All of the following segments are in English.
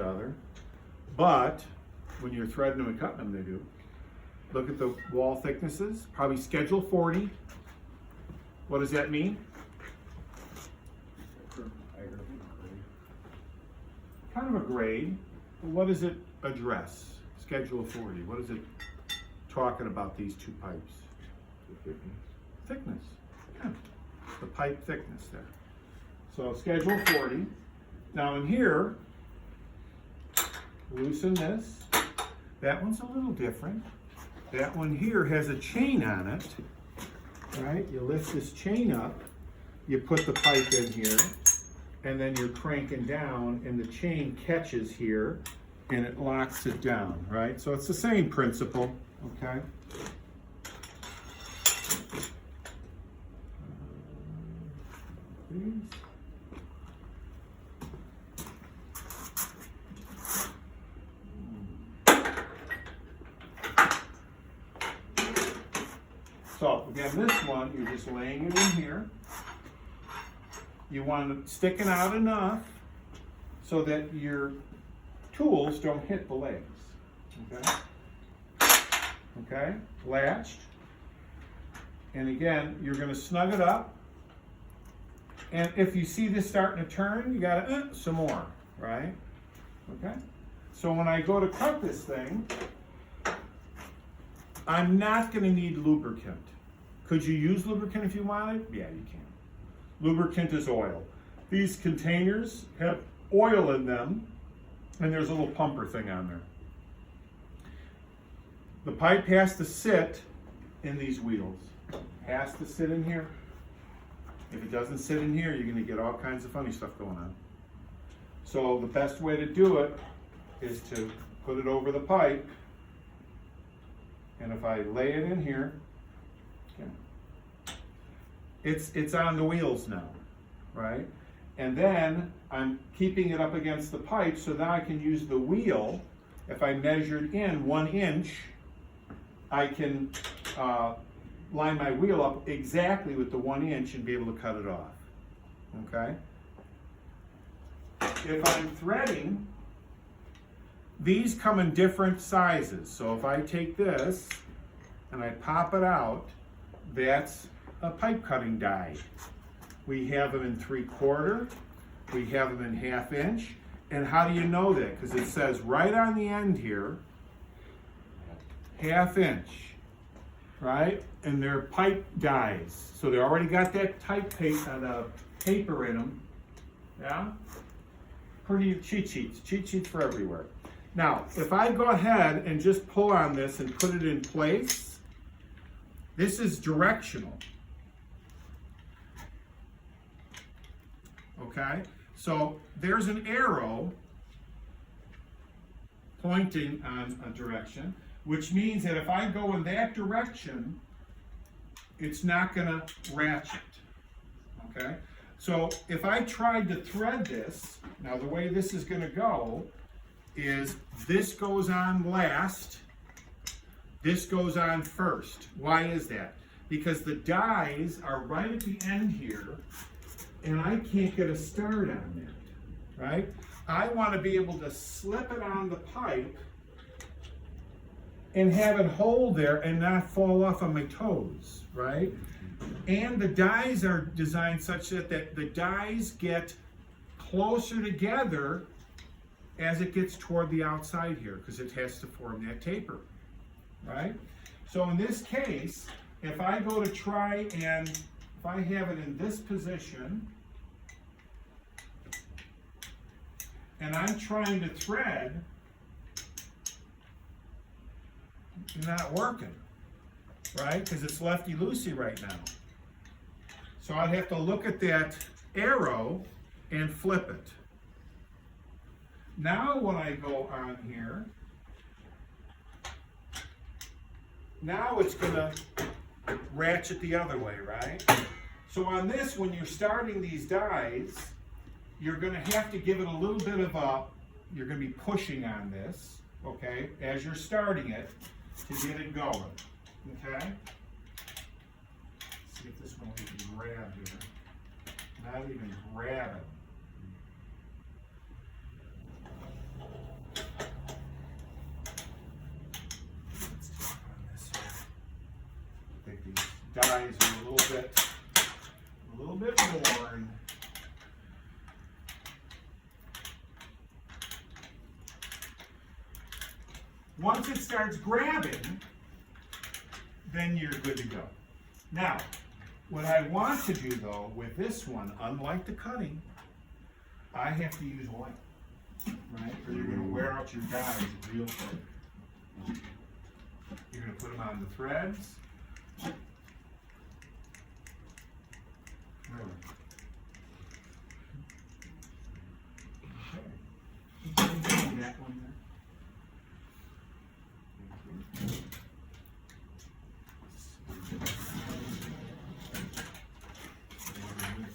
other, but when you're threading them and cutting them, they do. Look at the wall thicknesses, probably schedule 40. What does that mean? Kind of a grade. What does it address? Schedule 40. What is it talking about, these two pipes? The thickness. Yeah. The pipe thickness there. So schedule 40. Now in here, loosen this. That one's a little different. That one here has a chain on it, right? You lift this chain up, you put the pipe in here, and then you're cranking down, and the chain catches here, and it locks it down, right? So it's the same principle, okay? So again, this one, you're just laying it in here. You want it sticking out enough so that your tools don't hit the legs. Okay? Okay? Latched. And again, you're going to snug it up. And if you see this starting to turn, you got to some more, right? Okay? So when I go to cut this thing, I'm not going to need lubricant. Could you use lubricant if you wanted? Yeah, you can. Lubricant is oil. These containers have oil in them, and there's a little pumper thing on there. The pipe has to sit in these wheels. Has to sit in here. If it doesn't sit in here, you're going to get all kinds of funny stuff going on. So the best way to do it is to put it over the pipe. And if I lay it in here, okay, it's on the wheels now, right? And then I'm keeping it up against the pipe, so now I can use the wheel. If I measured in 1 inch, I can line my wheel up exactly with the 1 inch and be able to cut it off, okay? If I'm threading, these come in different sizes. So if I take this and I pop it out, that's a pipe cutting die. We have them in 3/4, we have them in 1/2 inch. And how do you know that? Because it says right on the end here, 1/2 inch, right? And they're pipe dies. So they already got that type paper in them. Yeah? Pretty cheat sheets for everywhere. Now, if I go ahead and just pull on this and put it in place, this is directional. Okay? So there's an arrow pointing on a direction, which means that if I go in that direction, it's not going to ratchet. Okay? So if I tried to thread this, now the way this is going to go is this goes on last, this goes on first. Why is that? Because the dies are right at the end here, and I can't get a start on that, right? I want to be able to slip it on the pipe and have it hold there and not fall off on my toes, right? And the dies are designed such that the dies get closer together as it gets toward the outside here, because it has to form that taper, right? So in this case, if I go to try and, if I have it in this position, and I'm trying to thread, it's not working, right? Because it's lefty-loosey right now. So I'd have to look at that arrow and flip it. Now when I go on here, now it's going to ratchet the other way, right? So on this, when you're starting these dies, you're going to have to give it a little bit of a, you're going to be pushing on this, okay, as you're starting it to get it going, okay? Let's see if this one we can grab here. Not even grab it. bit more. And once it starts grabbing, then you're good to go. Now, what I want to do though with this one, unlike the cutting, I have to use oil, right? Or you're going to wear out your guides real quick. You're going to put them on the threads. Really? Okay. That one there.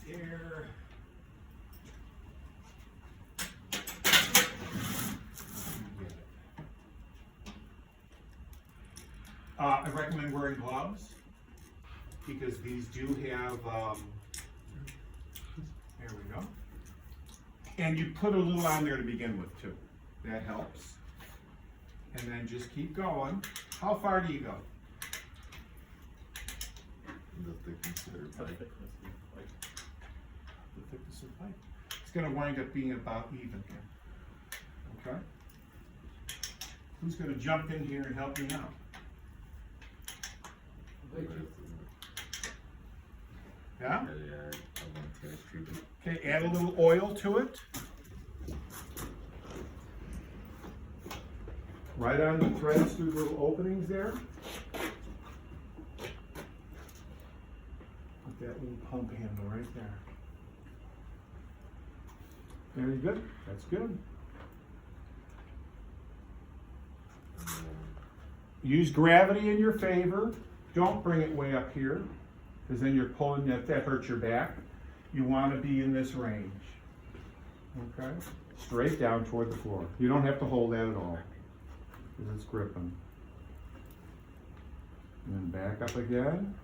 Here. I recommend wearing gloves because these do have, there we go. And you put a little on there to begin with too. That helps. And then just keep going. How far do you go? The thickness there. The thickness of the pipe. It's going to wind up being about even here. Okay? Who's going to jump in here and help me out? Yeah? Okay, add a little oil to it. Right on the threads through the little openings there. Put that little pump handle right there. Very good. That's good. Use gravity in your favor. Don't bring it way up here, because then you're pulling that hurts your back. You want to be in this range. Okay? Straight down toward the floor. You don't have to hold that at all, because it's gripping. And then back up again.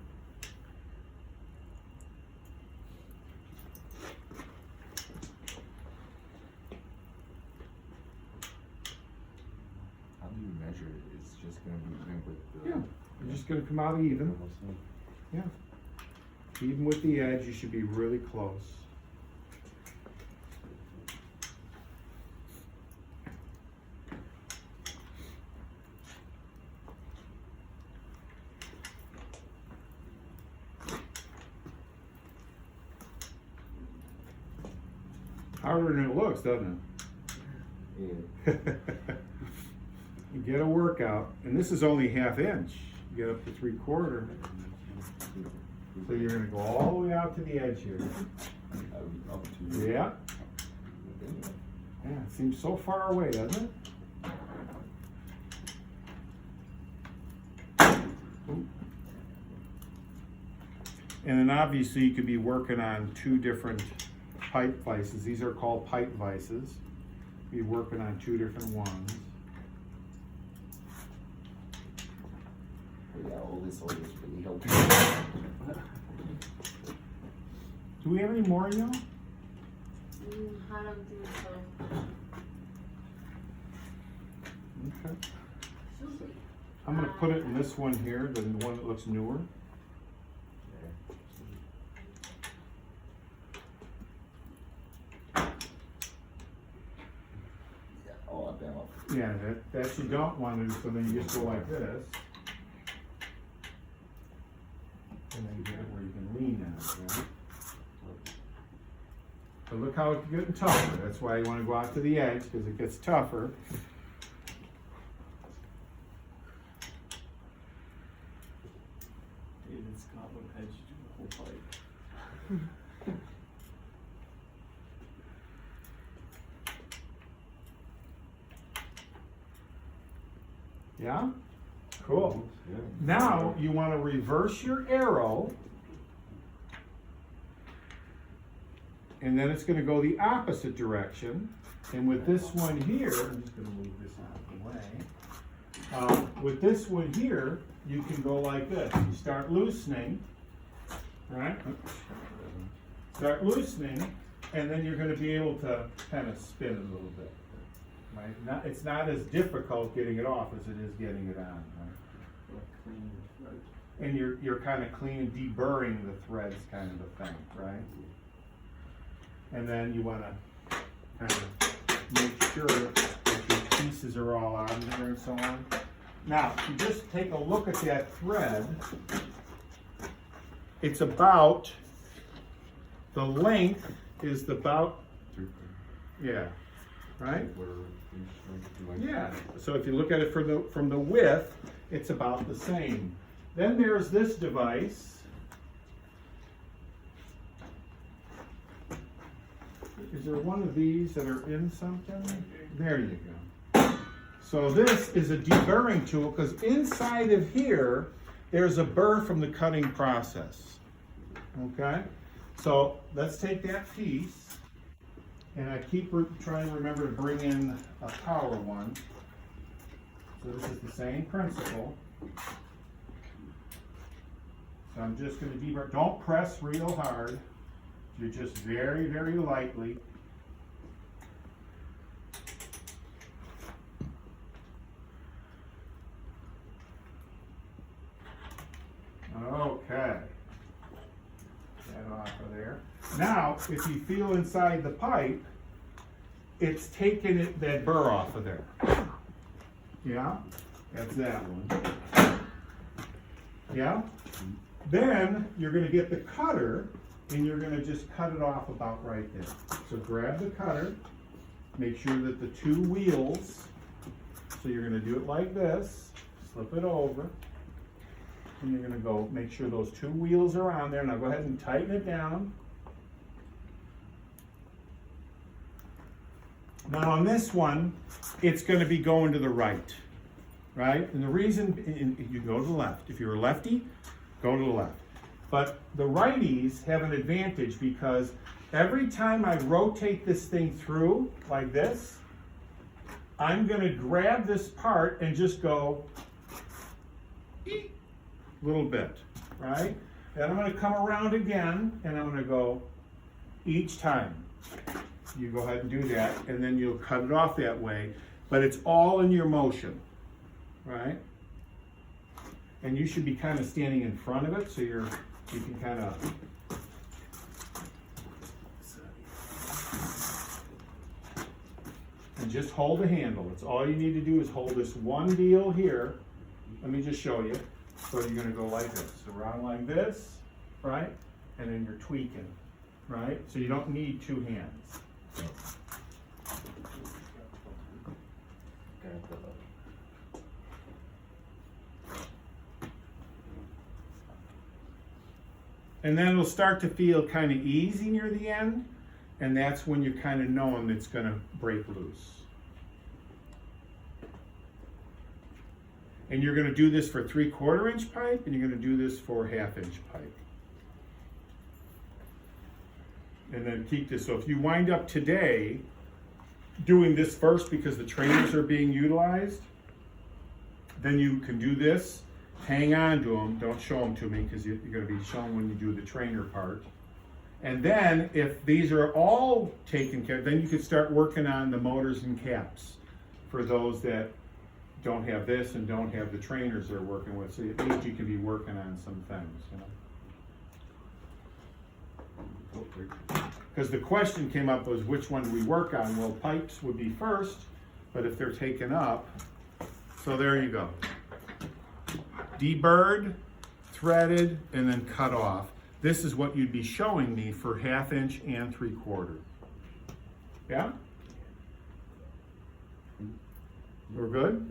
How do you measure it? It's just going to be even with the... Yeah, you're just going to come out even. Yeah. Even with the edge, you should be really close. Harder than it looks, doesn't it? Yeah. You get a workout, and this is only 1/2 inch. You get up to 3/4. So you're going to go all the way out to the edge here. Up to you. Yeah. Yeah, it seems so far away, doesn't it? And then obviously you could be working on 2 different pipe vices. These are called pipe vices. Be working on 2 different ones. Yeah, all this really helpful. Do we have any more, you know? I don't think so. Okay. I'm going to put it in this one here, the one that looks newer. Yeah, that you don't want to do, so then you just go like this. And then you get it where you can lean on it, right? But look how it's getting tougher. That's why you want to go out to the edge, because it gets tougher. David's got one edge to the whole pipe. Yeah? Cool. Yeah. Now you want to reverse your arrow, and then it's going to go the opposite direction. And with this one here, I'm just going to move this out of the way. With this one here, you can go like this. You start loosening, right? Start loosening, and then you're going to be able to kind of spin it a little bit. Right? It's not as difficult getting it off as it is getting it on. Right? Like clean, right? and you're kind of clean and deburring the threads kind of a thing, right? And then you want to kind of make sure that your pieces are all on there and so on. Now, if you just take a look at that thread, it's about, the length is about, yeah, right? Yeah, so if you look at it from the width, it's about the same. Then there's this device. Is there one of these that are in something? There you go. So this is a deburring tool, because inside of here, there's a burr from the cutting process. Okay? So let's take that piece, and I keep trying to remember to bring in a power one. So this is the same principle. So I'm just going to deburr. Don't press real hard. You just very, very lightly. Okay. That off of there. Now, if you feel inside the pipe, it's taking that burr off of there. Yeah? That's that one. Yeah? Then you're going to get the cutter, and you're going to just cut it off about right there. So grab the cutter, make sure that the two wheels, so you're going to do it like this, slip it over, and you're going to go make sure those two wheels are on there. Now go ahead and tighten it down. Now on this one, it's going to be going to the right, right? And the reason, you go to the left. If you're a lefty, go to the left. But the righties have an advantage, because every time I rotate this thing through like this, I'm going to grab this part and just go a little bit, right? Then I'm going to come around again, and I'm going to go each time. You go ahead and do that, and then you'll cut it off that way, but it's all in your motion, right? And you should be kind of standing in front of it, so you can kind of, and just hold the handle. It's all you need to do is hold this one deal here. Let me just show you. So you're going to go like this, around like this, right? And then you're tweaking, right? So you don't need two hands. And then it'll start to feel kind of easy near the end, and that's when you're kind of knowing it's going to break loose. And you're going to do this for 3/4 inch pipe, and you're going to do this for 1/2 inch pipe. And then keep this. So if you wind up today doing this first because the trainers are being utilized, then you can do this. Hang on to them. Don't show them to me, because you're going to be shown when you do the trainer part. And then if these are all taken care of, then you can start working on the motors and caps for those that don't have this and don't have the trainers they're working with. So at least you can be working on some things, you know. Because the question came up was, which one do we work on? Well, pipes would be first, but if they're taken up, so there you go. Deburred, threaded, and then cut off. This is what you'd be showing me for 1/2 inch and 3/4. Yeah? We're good?